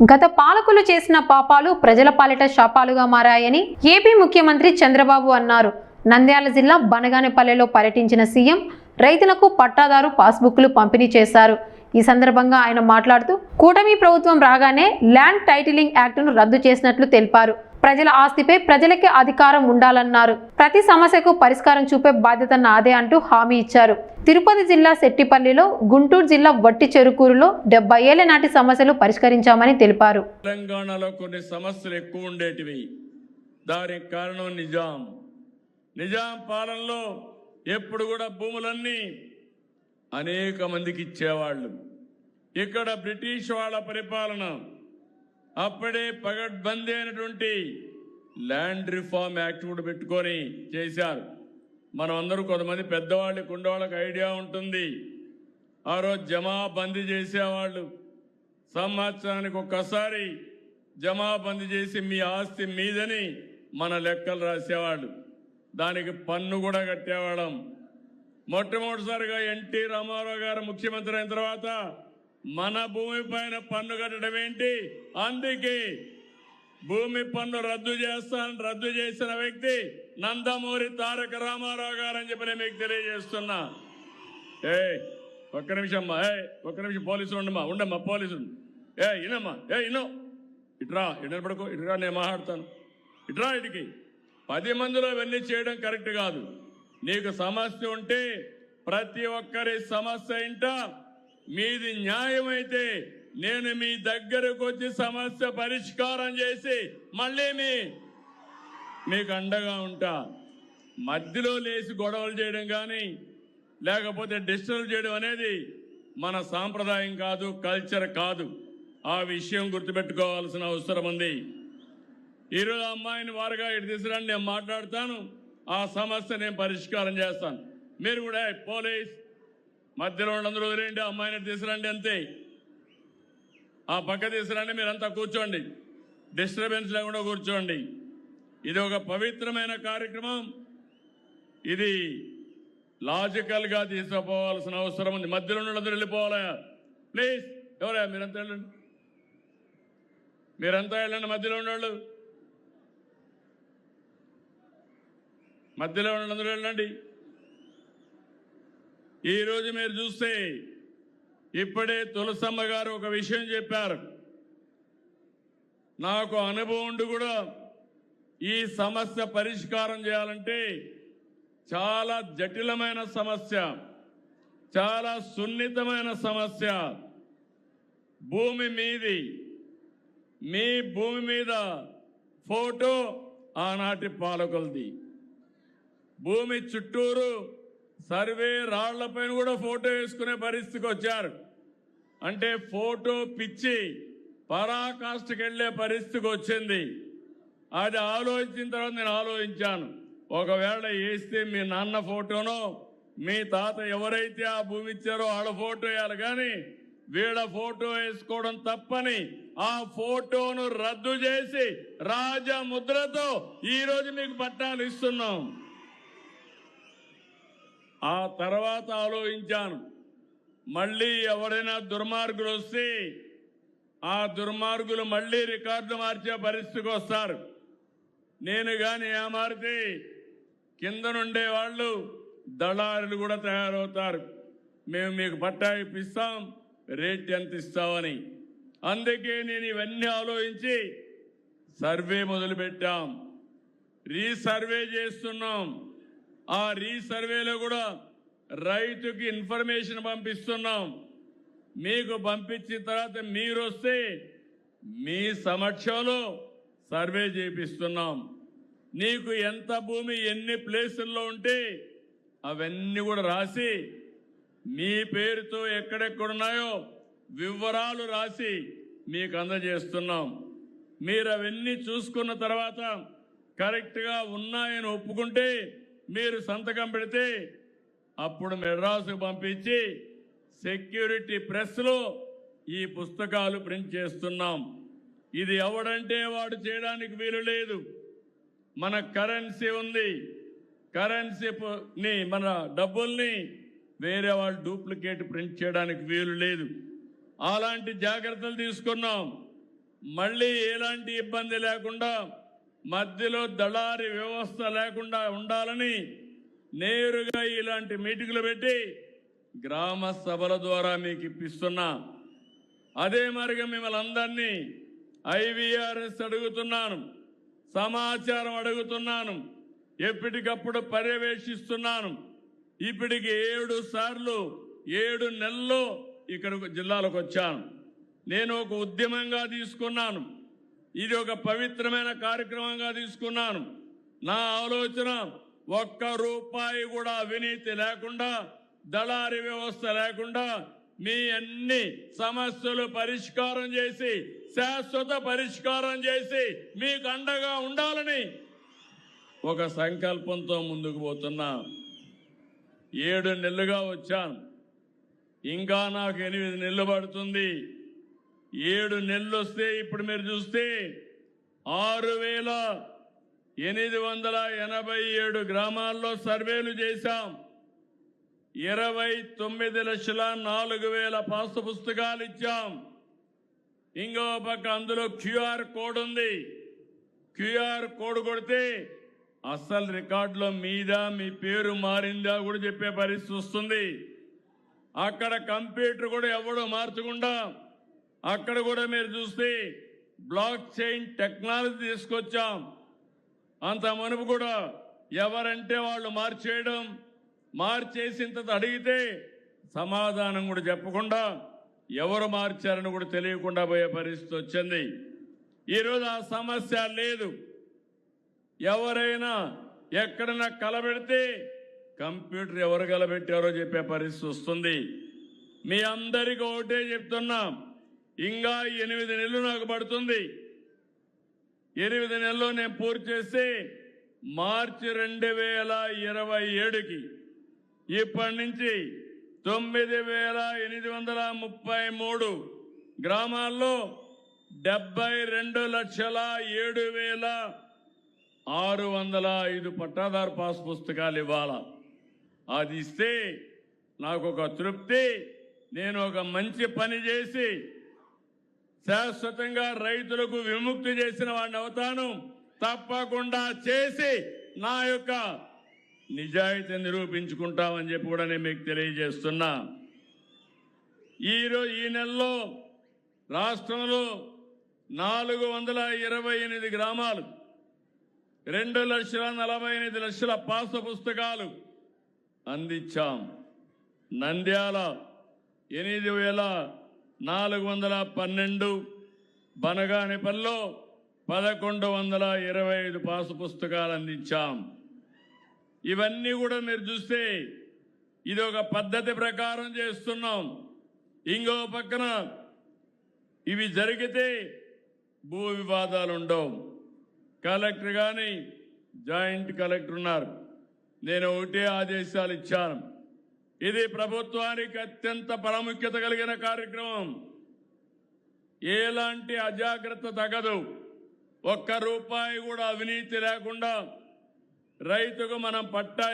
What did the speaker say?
గత పాలకులు చేసిన పాపాలు ప్రజల పాలిట శాపాలుగా మారాయని ఏపీ ముఖ్యమంత్రి చంద్రబాబు అన్నారు. నంద్యాల జిల్లా బనగానపల్లెలో పర్యటించిన సీఎం రైతులకు పట్టాదారు పాస్బుక్లు పంపిణీ చేశారు. ఈ సందర్భంగా ఆయన మాట్లాడుతూ కూటమి ప్రభుత్వం రాగానే ల్యాండ్ టైటిలింగ్ యాక్టును రద్దు చేసినట్లు తెలిపారు. ప్రజల ఆస్తిపై ప్రజలకే అధికారం ఉండాలన్నారు. ప్రతి సమస్యకు పరిష్కారం చూపే బాధ్యత నాదే అంటూ హామీ ఇచ్చారు. తిరుపతి జిల్లా శెట్టిపల్లిలో, గుంటూరు జిల్లా వట్టి చెరుకూరులో 70 ఏళ్ల నాటి సమస్యలు పరిష్కరించామని తెలిపారు. తెలంగాణలో కొన్ని సమస్యలు ఎక్కువ ఉండేటివి. దానికి కారణం నిజాం పాలనలో ఎప్పుడు కూడా భూములన్నీ అనేక మందికి ఇచ్చేవాళ్ళు. ఇక్కడ బ్రిటిష్ వాళ్ళ పరిపాలన అప్పుడే పగడ్బందీ అయినటువంటి ల్యాండ్ రిఫార్మ్ యాక్ట్ కూడా పెట్టుకొని చేశారు. మనం అందరూ కొంతమంది పెద్దవాళ్ళకి ఉండేవాళ్ళకి ఐడియా ఉంటుంది. ఆ రోజు జమాబందీ చేసేవాళ్ళు. సంవత్సరానికి ఒక్కసారి జమాబందీ చేసి మీ ఆస్తి మీదని మన లెక్కలు రాసేవాళ్ళు. దానికి పన్ను కూడా కట్టేవాళ్ళం. మొట్టమొదటిసారిగా ఎన్టీ రామారావు గారు ముఖ్యమంత్రి అయిన తర్వాత మన భూమి పైన పన్ను కట్టడం ఏంటి? అందుకే భూమి పన్ను రద్దు చేసిన వ్యక్తి నందమూరి తారక రామారావు గారు అని చెప్పి నేను మీకు తెలియజేస్తున్నా. ఒక్క నిమిషం పోలీసులు ఉండమ్మా పోలీసులు ఇనమ్మా ఇనో ఇట్రా పడుకో ఇట్రా, నేను మాట్లాడతాను. ఇట్రా ఇటుకి 10 మందిలో ఇవన్నీ చేయడం కరెక్ట్ కాదు. నీకు సమస్య ఉంటే ప్రతి ఒక్కరి సమస్య ఇంట మీది న్యాయమైతే నేను మీ దగ్గరకు వచ్చి సమస్య పరిష్కారం చేసి మళ్ళీ మీకు అండగా ఉంటా. మధ్యలో లేచి గొడవలు చేయడం కానీ లేకపోతే డిస్టర్బ్ చేయడం అనేది మన సాంప్రదాయం కాదు, కల్చర్ కాదు. ఆ విషయం గుర్తుపెట్టుకోవాల్సిన అవసరం ఉంది. ఈరోజు అమ్మాయిని వారుగా ఇటు తీసుకురండి, నేను మాట్లాడతాను. ఆ సమస్య నేను పరిష్కారం చేస్తాను. మీరు కూడా పోలీస్ మధ్యలో అందరూ వదిలేండి, అమ్మాయిని తీసుకురండి అంతే. ఆ పక్క తీసుకురండి, మీరంతా కూర్చోండి, డిస్టర్బెన్స్ లేకుండా కూర్చోండి. ఇది ఒక పవిత్రమైన కార్యక్రమం. ఇది లాజికల్గా తీసుకుపోవాల్సిన అవసరం ఉంది. మధ్యలో అందరూ వెళ్ళిపోవాలా? ప్లీజ్ ఎవరా మీరంతా వెళ్ళండి, మధ్యలో ఉన్నవాళ్ళు మధ్యలో అందరూ వెళ్ళండి. ఈరోజు మీరు చూస్తే ఇప్పుడే తులసమ్మ గారు ఒక విషయం చెప్పారు. నాకు అనుభవం ఉండి కూడా ఈ సమస్య పరిష్కారం చేయాలంటే చాలా జటిలమైన సమస్య, చాలా సున్నితమైన సమస్య. భూమి మీది, మీ భూమి మీద ఫోటో ఆనాటి పాలకులది. భూమి చుట్టూరు సర్వే రాళ్లపైన కూడా ఫోటో వేసుకునే పరిస్థితికి వచ్చారు. అంటే ఫోటో పిచ్చి పరాకాష్ఠకి వెళ్లే పరిస్థితికి వచ్చింది. అది ఆలోచించిన తర్వాత నేను ఆలోచించాను, ఒకవేళ వేస్తే మీ నాన్న ఫోటోనో మీ తాత ఎవరైతే ఆ భూమి ఇచ్చారో వాళ్ళ ఫోటో వేయాలి, కానీ వీళ్ళ ఫోటో వేసుకోవడం తప్పని ఆ ఫోటోను రద్దు చేసి రాజముద్రతో ఈరోజు మీకు పట్టాలు ఇస్తున్నాం. ఆ తర్వాత ఆలోచించాను, మళ్ళీ ఎవరైనా దుర్మార్గులు వస్తే ఆ దుర్మార్గులు మళ్ళీ రికార్డు మార్చే పరిస్థితికి వస్తారు. నేను కానీ ఏమారితే కింద నుండే వాళ్ళు దళారులు కూడా తయారవుతారు. మేము మీకు పట్టా ఇప్పిస్తాం, రేట్ ఎంత ఇస్తామని. అందుకే నేను ఇవన్నీ ఆలోచించి సర్వే మొదలుపెట్టాం, రీసర్వే చేస్తున్నాం. ఆ రీసర్వేలో కూడా రైతుకి ఇన్ఫర్మేషన్ పంపిస్తున్నాం. మీకు పంపించిన తర్వాత మీరు వస్తే మీ సమక్షంలో సర్వే చేపిస్తున్నాం. నీకు ఎంత భూమి ఎన్ని ప్లేసుల్లో ఉంటే అవన్నీ కూడా రాసి మీ పేరుతో ఎక్కడెక్కడున్నాయో వివరాలు రాసి మీకు అందజేస్తున్నాం. మీరు అవన్నీ చూసుకున్న తర్వాత కరెక్ట్గా ఉన్నాయని ఒప్పుకుంటే మీరు సంతకం పెడితే అప్పుడు మెడ్రాసుకు పంపించి సెక్యూరిటీ ప్రెస్లో ఈ పుస్తకాలు ప్రింట్ చేస్తున్నాం. ఇది ఎవడంటే వాడు చేయడానికి వీలు లేదు. మన కరెన్సీ ఉంది, కరెన్సీని మన డబ్బుల్ని వేరే వాళ్ళు డూప్లికేట్ ప్రింట్ చేయడానికి వీలు లేదు. అలాంటి జాగ్రత్తలు తీసుకున్నాం. మళ్ళీ ఎలాంటి ఇబ్బంది లేకుండా మధ్యలో దళారి వ్యవస్థ లేకుండా ఉండాలని నేరుగా ఇలాంటి మీటింగులు పెట్టి గ్రామ సభల ద్వారా మీకు ఇప్పిస్తున్నా. అదే మరిగా మిమ్మల్ని అందరినీ ఐవీఆర్ఎస్ అడుగుతున్నాను, సమాచారం అడుగుతున్నాను, ఎప్పటికప్పుడు పర్యవేక్షిస్తున్నాను. ఇప్పటికి 7 సార్లు 7 నెలల్లో ఇక్కడ జిల్లాలకు వచ్చాను. నేను ఒక ఉద్యమంగా తీసుకున్నాను, ఇది ఒక పవిత్రమైన కార్యక్రమంగా తీసుకున్నాను. నా ఆలోచన ఒక్క రూపాయి కూడా అవినీతి లేకుండా, దళారీ వ్యవస్థ లేకుండా మీ అన్ని సమస్యలు పరిష్కారం చేసి, శాశ్వత పరిష్కారం చేసి మీకు అండగా ఉండాలని ఒక సంకల్పంతో ముందుకు పోతున్నా. 7 నెలలుగా వచ్చాను, ఇంకా నాకు 8 నెలలు పడుతుంది. 7 నెలలు వస్తే ఇప్పుడు మీరు చూస్తే 6,887 గ్రామాల్లో సర్వేలు చేశాం. 29,04,000 పాస్ పుస్తకాలు ఇచ్చాం. ఇంకో పక్క అందులో క్యూఆర్ కోడ్ ఉంది. క్యూఆర్ కోడ్ కొడితే అసలు రికార్డులో మీద మీ పేరు మారిందా కూడా చెప్పే పరిస్థితి వస్తుంది. అక్కడ కంప్యూటర్ కూడా ఎవడో మార్చకుండా అక్కడ కూడా మీరు చూస్తే బ్లాక్ చైన్ టెక్నాలజీ తీసుకొచ్చాం. అంత మునుపు కూడా ఎవరంటే వాళ్ళు మార్చేయడం, మార్చేసిన తర్వాత అడిగితే సమాధానం కూడా చెప్పకుండా ఎవరు మార్చారని కూడా తెలియకుండా పోయే పరిస్థితి వచ్చింది. ఈరోజు ఆ సమస్య లేదు. ఎవరైనా ఎక్కడైనా కలబెడితే కంప్యూటర్ ఎవరు కలబెట్టారో చెప్పే పరిస్థితి వస్తుంది. మీ అందరికీ ఒకటే చెప్తున్నా, ఇంకా 8 నెలలు నాకు పడుతుంది. 8 నెలల్లో నేను పూర్తి చేస్తే మార్చి 2027కి ఇప్పటి నుంచి 9,833 గ్రామాల్లో 72,07,605 పట్టాదారు పాస్ పుస్తకాలు ఇవ్వాల. అది ఇస్తే నాకు ఒక తృప్తి. నేను ఒక మంచి పని చేసి శాశ్వతంగా రైతులకు విముక్తి చేసిన వాడిని అవుతాను. తప్పకుండా చేసి నా యొక్క నిజాయితీ నిరూపించుకుంటామని చెప్పి కూడా నేను మీకు తెలియజేస్తున్నా. ఈ నెలలో రాష్ట్రంలో 428 గ్రామాలు 2,48,00,000 పాస్ పుస్తకాలు అందించాం. నంద్యాల 8,412, బనగానిపల్లిలో 1,125 పాస్ పుస్తకాలు అందించాం. ఇవన్నీ కూడా మీరు చూస్తే ఇది ఒక పద్ధతి ప్రకారం చేస్తున్నాం. ఇంకో పక్కన ఇవి జరిగితే భూ వివాదాలు ఉండవు. కలెక్టర్ కానీ జాయింట్ కలెక్టర్ ఉన్నారు. నేను ఒకటే ఆదేశాలు ఇచ్చాను. ఇది ప్రభుత్వానికి అత్యంత ప్రాముఖ్యత కలిగిన కార్యక్రమం. ఎలాంటి అజాగ్రత్త తగదు. ఒక్క రూపాయి కూడా అవినీతి లేకుండా రైతుకు మనం పట్టా